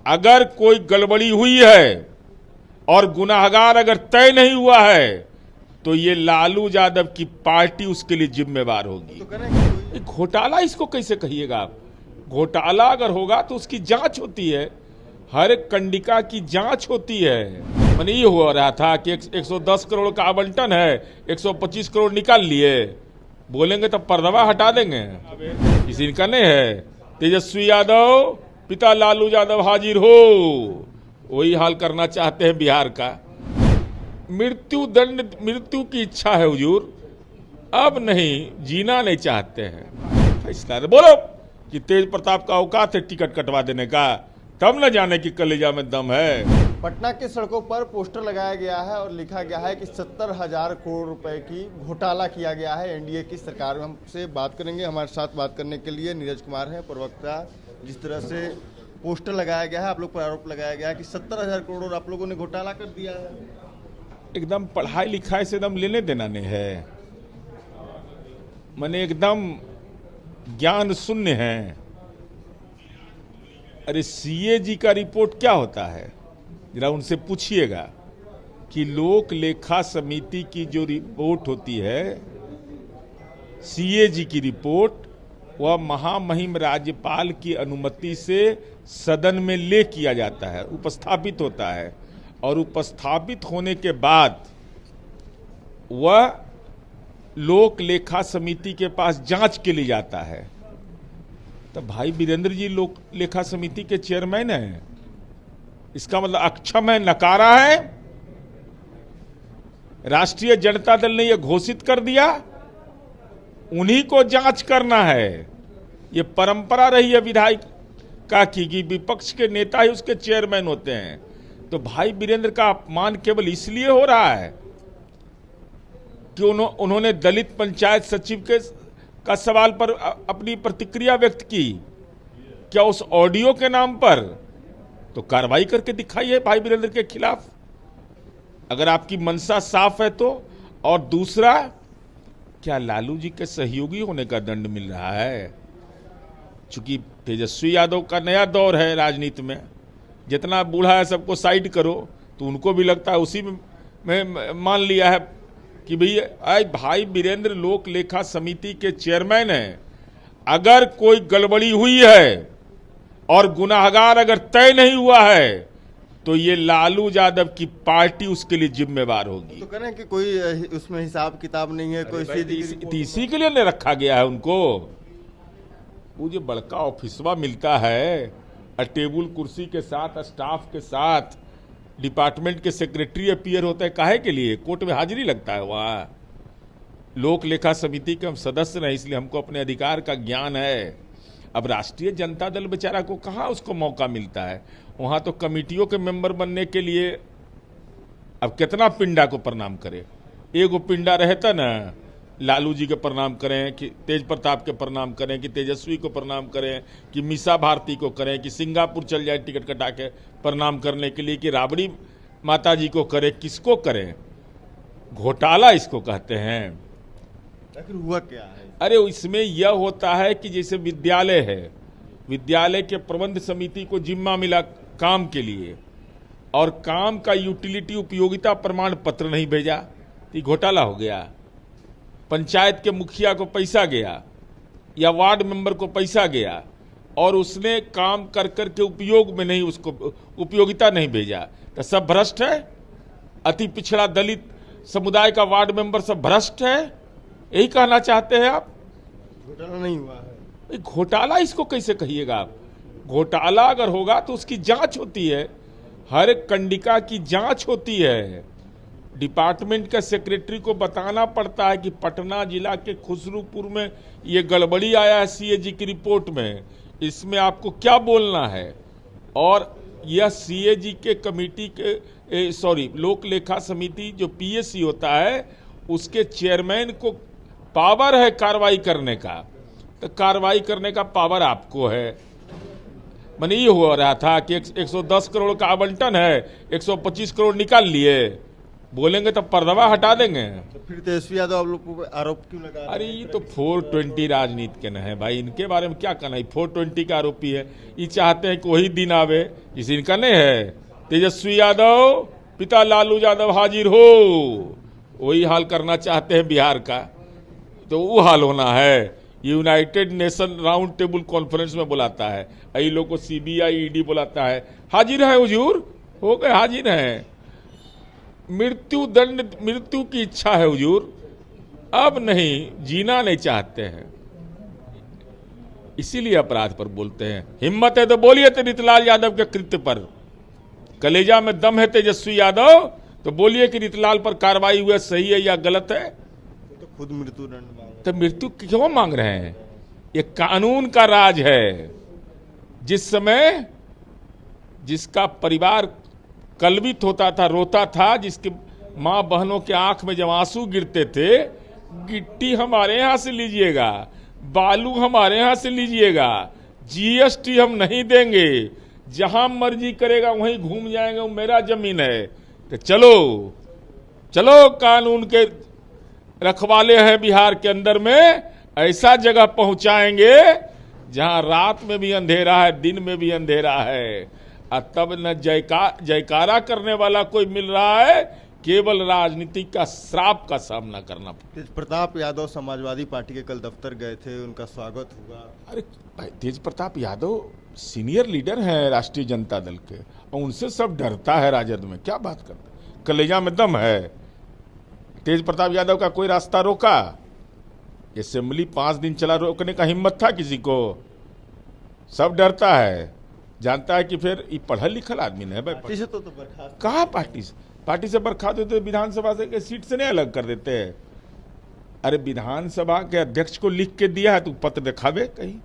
अगर कोई गड़बड़ी हुई है और गुनाहगार अगर तय नहीं हुआ है तो ये लालू यादव की पार्टी उसके लिए जिम्मेवार होगी। घोटाला इसको कैसे कहिएगा आप? घोटाला अगर होगा तो उसकी जांच होती है, हर एक कंडिका की जांच होती है। मैंने ये हो रहा था कि 110 करोड़ का आवंटन है, 125 करोड़ निकाल लिए, बोलेंगे तब पर्दवा हटा देंगे। किसी का नहीं है। तेजस्वी यादव पिता लालू यादव हाजिर हो, वही हाल करना चाहते हैं बिहार का। मृत्यु की इच्छा है हुजूर, अब नहीं, जीना नहीं चाहते हैं। फैसला बोलो कि तेज प्रताप का औकात है टिकट कटवा देने का, तब न जाने कि कलेजा में दम है। पटना की सड़कों पर पोस्टर लगाया गया है और लिखा गया है कि 70,000 करोड़ रुपए की घोटाला किया गया है एनडीए की सरकार में। हमसे बात करेंगे, हमारे साथ बात करने के लिए नीरज कुमार हैं, प्रवक्ता। जिस तरह से पोस्टर लगाया गया है, आप लोग पर आरोप लगाया गया है कि 70,000 करोड़ आप लोगों ने घोटाला कर दिया है। एकदम पढ़ाई लिखाई से एकदम लेने देना नहीं है, मैंने एकदम ज्ञान शून्य है। अरे सीएजी का रिपोर्ट क्या होता है, जरा उनसे पूछिएगा कि लोक लेखा समिति की जो रिपोर्ट होती है, सीएजी की रिपोर्ट, वह महामहिम राज्यपाल की अनुमति से सदन में ले किया जाता है, उपस्थापित होता है, और उपस्थापित होने के बाद वह लोक लेखा समिति के पास जांच के लिए जाता है। तो भाई वीरेंद्र जी लोक लेखा समिति के चेयरमैन हैं, इसका मतलब अक्षम है, नकारा है। राष्ट्रीय जनता दल ने यह घोषित कर दिया, उन्हीं को जांच करना है। यह परंपरा रही है विधायिका की कि विपक्ष के नेता ही उसके चेयरमैन होते हैं। तो भाई वीरेंद्र का अपमान केवल इसलिए हो रहा है कि उन्होंने दलित पंचायत सचिव का सवाल पर अपनी प्रतिक्रिया व्यक्त की, क्या उस ऑडियो के नाम पर? तो कार्रवाई करके दिखाइए भाई वीरेंद्र के खिलाफ, अगर आपकी मंशा साफ है तो। और दूसरा, क्या लालू जी के सहयोगी होने का दंड मिल रहा है? चूंकि तेजस्वी यादव का नया दौर है राजनीति में, जितना बूढ़ा है सबको साइड करो, तो उनको भी लगता है उसी में मान लिया है कि भाई वीरेंद्र लोक लेखा समिति के चेयरमैन हैं। अगर कोई गड़बड़ी हुई है और गुनाहगार अगर तय नहीं हुआ है तो ये लालू यादव की पार्टी उसके लिए जिम्मेवार होगी। तो कह रहे हैं कि कोई उसमें हिसाब किताब नहीं है, कोई इसी के लिए नहीं रखा गया है उनको। वो जो बड़का ऑफिसवा मिलता है, टेबल कुर्सी के साथ, स्टाफ के साथ, डिपार्टमेंट के सेक्रेटरी अपीयर होता है, काहे के लिए? कोर्ट में हाजिरी लगता है वहाँ। लोक लेखा समिति के हम सदस्य हैं, इसलिए हमको अपने अधिकार का ज्ञान है। अब राष्ट्रीय जनता दल बेचारा को कहाँ उसको मौका मिलता है? वहाँ तो कमिटियों के मेंबर बनने के लिए अब कितना पिंडा को प्रणाम करे। एगो पिंडा रहता ना, लालू जी के प्रणाम करें, कि तेज प्रताप के प्रणाम करें, कि तेजस्वी को प्रणाम करें, कि मीसा भारती को करें, कि सिंगापुर चल जाए टिकट कटा के प्रणाम करने के लिए, कि राबड़ी माता जी को करें, किसको करें? घोटाला इसको कहते हैं। आखिर हुआ क्या है? अरे इसमें यह होता है कि जैसे विद्यालय है, विद्यालय के प्रबंध समिति को जिम्मा मिला काम के लिए, और काम का यूटिलिटी उपयोगिता प्रमाण पत्र नहीं भेजा, तो घोटाला हो गया। पंचायत के मुखिया को पैसा गया या वार्ड मेंबर को पैसा गया और उसने काम कर के उपयोग में नहीं, उसको उपयोगिता नहीं भेजा, तो सब भ्रष्ट है। अति पिछड़ा दलित समुदाय का वार्ड मेंबर सब भ्रष्ट है, यही कहना चाहते हैं आप? घोटाला नहीं हुआ है। घोटाला इसको कैसे कहिएगा आप? घोटाला अगर होगा तो उसकी जांच होती है, हर एक कंडिका की जांच होती है। डिपार्टमेंट का सेक्रेटरी को बताना पड़ता है कि पटना जिला के खुसरूपुर में ये गड़बड़ी आया है सीएजी की रिपोर्ट में, इसमें आपको क्या बोलना है। और यह सीएजी के कमेटी के लोक लेखा समिति जो पीएससी होता है, उसके चेयरमैन को पावर है कार्रवाई करने का, तो कार्रवाई करने का पावर आपको है। मैंने ये हो रहा था कि 110 करोड़ का आवंटन है, 125 करोड़ निकाल लिए, बोलेंगे तो पर्दा हटा देंगे। तो फिर तेजस्वी यादव आप लोग को आरोप क्यों लगा रहे हैं? अरे ये तो 420 राजनीति के न है भाई, इनके बारे में क्या कहना है। 420 का आरोपी है, ये चाहते हैं कि वही दिन आवे जिस इनका नहीं है। तेजस्वी यादव पिता लालू यादव हाजिर हो, वही हाल करना चाहते हैं बिहार का, तो वो हाल होना है। United nation round table conference में बुलाता है, यही लोग को सीबीआई ईडी बुलाता है, हाजिर है हुजूर, हो गए हाजिर हैं। मृत्यु दंड, मृत्यु की इच्छा है हुजूर, अब नहीं, जीना नहीं चाहते हैं, इसीलिए अपराध पर बोलते हैं। हिम्मत है तो बोलिए रीतलाल यादव के कृत्य पर, कलेजा में दम है तेजस्वी यादव तो बोलिए कि रीतलाल पर कार्रवाई हुई सही है या गलत है। तो खुद मृत्यु दंड मांग रहे तो मृत्यु क्यों मांग रहे हैं? ये कानून का राज है। जिस समय जिसका परिवार कलवित होता था, रोता था, जिसके माँ बहनों के आंख में जब आंसू गिरते थे, गिट्टी हमारे यहां से लीजिएगा, बालू हमारे यहां से लीजिएगा, जीएसटी हम नहीं देंगे, जहां मर्जी करेगा वहीं घूम जाएंगे, वो मेरा जमीन है। तो चलो चलो, कानून के रखवाले हैं बिहार के अंदर में, ऐसा जगह पहुंचाएंगे जहां रात में भी अंधेरा है, दिन में भी अंधेरा है, और तब न जयकारा करने वाला कोई मिल रहा है, केवल राजनीति का श्राप का सामना करना पड़ता। तेज प्रताप यादव समाजवादी पार्टी के कल दफ्तर गए थे, उनका स्वागत हुआ। अरे भाई, तेज प्रताप यादव सीनियर लीडर हैं राष्ट्रीय जनता दल के, और उनसे सब डरता है राजद में, क्या बात करते हैं, कलेजा में दम है। तेज प्रताप यादव का कोई रास्ता रोका? असेंबली 5 दिन चला, रोकने का हिम्मत था किसी को? सब डरता है, जानता है कि फिर ये पढ़ल लिखल आदमी है भाई। पार्टी से तो बर्खास्त कहाँ पार्टी से बर्खास्त होते, विधानसभा से के सीट से नहीं अलग कर देते हैं। अरे विधानसभा के अध्यक्ष को लिख के दिया है, तू पत्र दिखावे कहीं।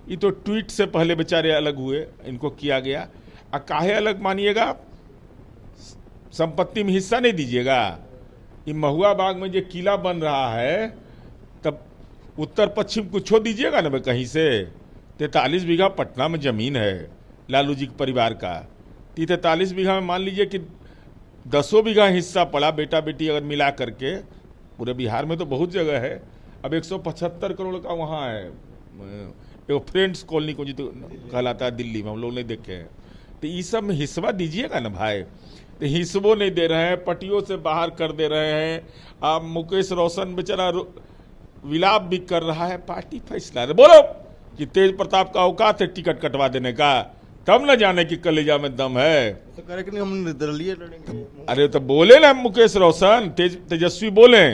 ये तो ट्वीट से पहले बेचारे अलग हुए, इनको किया गया। काहे अलग मानिएगा? संपत्ति में हिस्सा नहीं दीजिएगा। ये महुआ बाग में जो किला बन रहा है, तब उत्तर पश्चिम कुछ दीजिएगा ना कहीं से। 43 बीघा पटना में जमीन है लालू जी के परिवार का, 43 बीघा में मान लीजिए कि 10 बीघा हिस्सा पड़ा, बेटा बेटी अगर मिला करके। पूरे बिहार में तो बहुत जगह है। अब 175 करोड़ का वहाँ है, एक फ्रेंड्स कॉलोनी को जो कहलाता है दिल्ली में, हम लोग नहीं देखे हैं। तो ये सब में हिस्सा दीजिएगा ना भाई। तो हिस्सों नहीं दे रहे हैं, पटियों से बाहर कर दे रहे हैं। आप मुकेश रोशन बेचारा विलाप भी कर रहा है, पार्टी फैसला है। बोलो कि तेज प्रताप का औकात है टिकट कटवा देने का, तब न जाने कि कलेजा में दम है। तो करे कि नहीं हम निर्दलीय लड़ेंगे। अरे तो बोले ना मुकेश रोशन, तेजस्वी बोले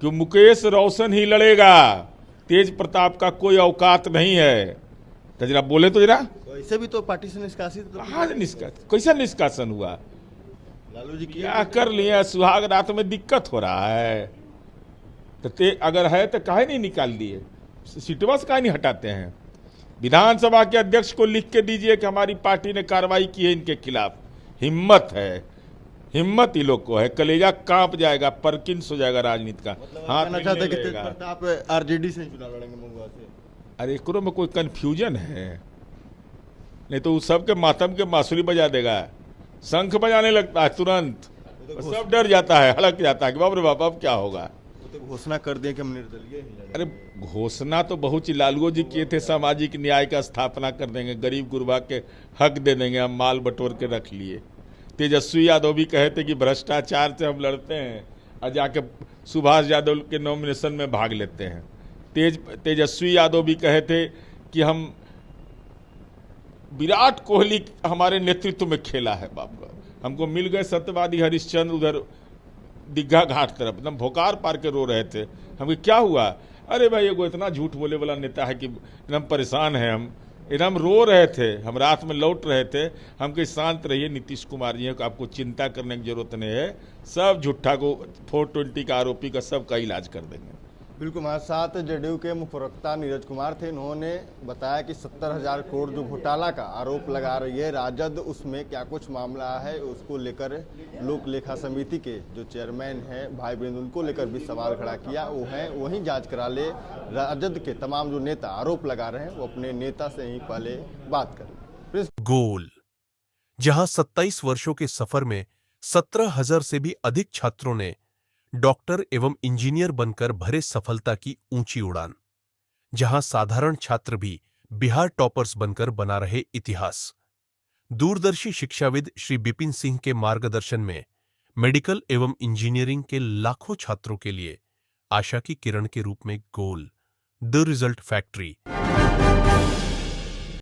कि मुकेश रोशन ही लड़ेगा, तेज प्रताप का कोई औकात नहीं है। तो जरा बोले तो जरा। ऐसे भी तो पार्टी से निष्कासित, कहाँ कैसा निष्कासन हुआ? लालू जी क्या कर लिया? सुहाग रात में दिक्कत हो रहा है, तो अगर है तो काहे नहीं निकाल दिए? सीटवा से काहे नहीं हटाते हैं? विधानसभा के अध्यक्ष को लिख के दीजिए कि हमारी पार्टी ने कार्रवाई की है इनके खिलाफ। हिम्मत है, हिम्मत ही लोग को है। कलेजा कांप जाएगा, परकिंस हो जाएगा राजनीति का। हाँ, आप आरजेडी से चुनाव लड़ेंगे महुआ से? अरे एकरो में कोई कंफ्यूजन है? नहीं तो उस सबके मातम के बांसुरी बजा देगा, शंख बजाने लगता है तुरंत, सब डर जाता है, हड़क जाता है कि बाप रे बाप अब क्या होगा। तो घोषणा कर दिया कि हम निर्दलीय। अरे घोषणा तो बहुत ही लालू जी किए थे, सामाजिक न्याय का स्थापना कर देंगे, गरीब गुरबा के हक दे देंगे, हम माल बटोर के रख लिए। तेजस्वी यादव भी कहे थे कि भ्रष्टाचार से हम लड़ते हैं, और जाके सुभाष यादव के नॉमिनेशन में भाग लेते हैं। तेजस्वी यादव भी कहे थे कि हम विराट कोहली हमारे नेतृत्व में खेला है, बाप का हमको मिल गए सत्यवादी हरिश्चंद्र उधर दीघा घाट तरफ, एकदम भोकार पार के रो रहे थे। हमें क्या हुआ? अरे भाई ये इतना झूठ बोले वाला नेता है कि एकदम परेशान है, हम एकदम रो रहे थे, हम रात में लौट रहे थे। हम कहीं शांत रहिए नीतीश कुमार जी, को आपको चिंता करने की जरूरत नहीं है, सब झूठा को 420 का आरोपी का सबका इलाज कर देंगे। बिल्कुल, हमारे साथ जेडीयू के मुख्य प्रवक्ता नीरज कुमार थे। इन्होंने बताया कि 70,000 करोड़ जो घोटाला का आरोप लगा रही है राजद, उसमें क्या कुछ मामला है उसको लेकर लोक लेखा समिति के जो चेयरमैन हैं भाई बहन, उनको लेकर भी सवाल खड़ा किया। वो हैं वहीं जांच करा ले, राजद के तमाम जो नेता आरोप लगा रहे हैं वो अपने नेता से ही पहले बात करें। गोल, जहां 27 वर्षों के सफर में 17,000 से भी अधिक छात्रों ने डॉक्टर एवं इंजीनियर बनकर भरे सफलता की ऊंची उड़ान। जहां साधारण छात्र भी बिहार टॉपर्स बनकर बना रहे इतिहास। दूरदर्शी शिक्षाविद श्री बिपिन सिंह के मार्गदर्शन में मेडिकल एवं इंजीनियरिंग के लाखों छात्रों के लिए आशा की किरण के रूप में गोल द रिजल्ट फैक्ट्री